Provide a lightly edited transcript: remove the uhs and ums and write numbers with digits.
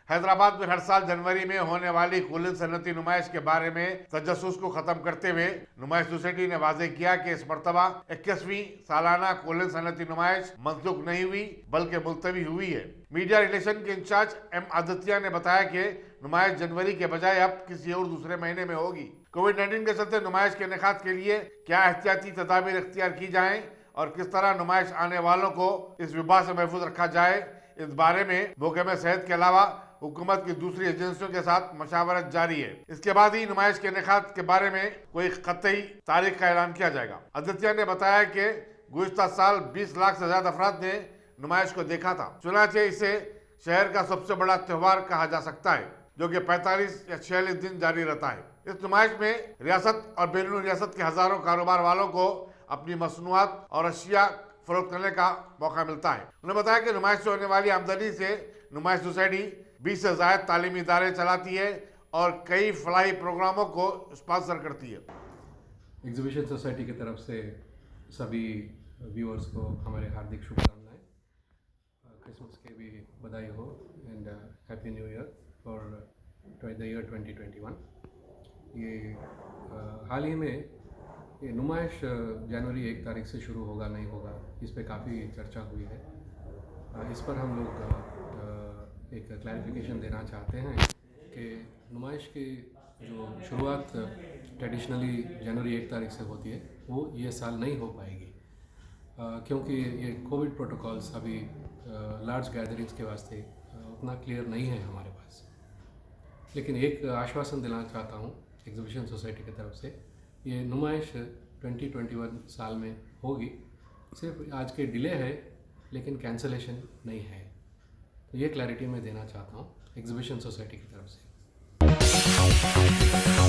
हैदराबाद में हर साल जनवरी में होने वाली कुलीन सनअती नुमाइश के बारे में तजस्सुस को खत्म करते हुए नुमाइश सोसाइटी ने वाजे किया कि इस मर्तबा 21वीं सालाना कुलीन सनअती नुमाइश मंसूख नहीं हुई बल्कि मुलतवी हुई है। मीडिया रिलेशन के इंचार्ज एम आदित्य ने बताया कि नुमाइश जनवरी के बजाय अब किसी और दूसरे महीने में होगी। कोविड-19 के चलते नुमाइश के इनेकाद के लिए क्या एहतियाती तदाबीर इख्तियार की जाए और किस तरह नुमाइश आने वालों को इस वबा से महफूज रखा जाए, इस बारे में महकमा सेहत के अलावा हुकूमत की दूसरी एजेंसियों के साथ मशावरत जारी है। इसके बाद ही नुमाइश के इनेकाद के बारे में कोई कतई तारीख का ऐलान किया जाएगा। आदित्य ने बताया कि गुज़िश्ता साल 20 लाख से ज्यादा अफराद ने नुमाइश को देखा था। चुनाचे इसे शहर का सबसे बड़ा त्यौहार कहा जा सकता है, जो कि 45 या 46 दिन जारी रहता है। इस नुमाइश में रियासत और बैरून रियासत के हजारों कारोबार वालों को अपनी मसनूआत और अशिया फरोख्त करने का मौका मिलता है। उन्होंने बताया कि नुमाइश से होने वाली आमदनी से नुमाइश सोसाइटी 20 से ज्यादा तालीमी इदारे चलाती है और कई फलाही प्रोग्रामों को स्पॉन्सर करती है। एग्जीबिशन सोसाइटी की तरफ से सभी व्यूअर्स को हमारे हार्दिक शुभकामनाएं। क्रिसमस के भी बधाई हो and happy new year for the year 2021। ये हाल ही में ये नुमाइश जनवरी 1 तारीख से शुरू होगा नहीं होगा, इस पे काफ़ी चर्चा हुई है। इस पर हम लोग एक क्लैरिफिकेशन देना चाहते हैं कि नुमाइश की जो शुरुआत ट्रेडिशनली जनवरी 1 तारीख से होती है वो ये साल नहीं हो पाएगी, क्योंकि ये कोविड प्रोटोकॉल्स अभी लार्ज गैदरिंग्स के वास्ते उतना क्लियर नहीं है हमारे पास। लेकिन एक आश्वासन दिलाना चाहता हूँ एग्जीबिशन सोसाइटी की तरफ से, ये नुमाइश 2021 साल में होगी। सिर्फ आज के डिले है लेकिन कैंसलेशन नहीं है। तो ये क्लैरिटी मैं देना चाहता हूँ एग्जीबिशन सोसाइटी की तरफ से।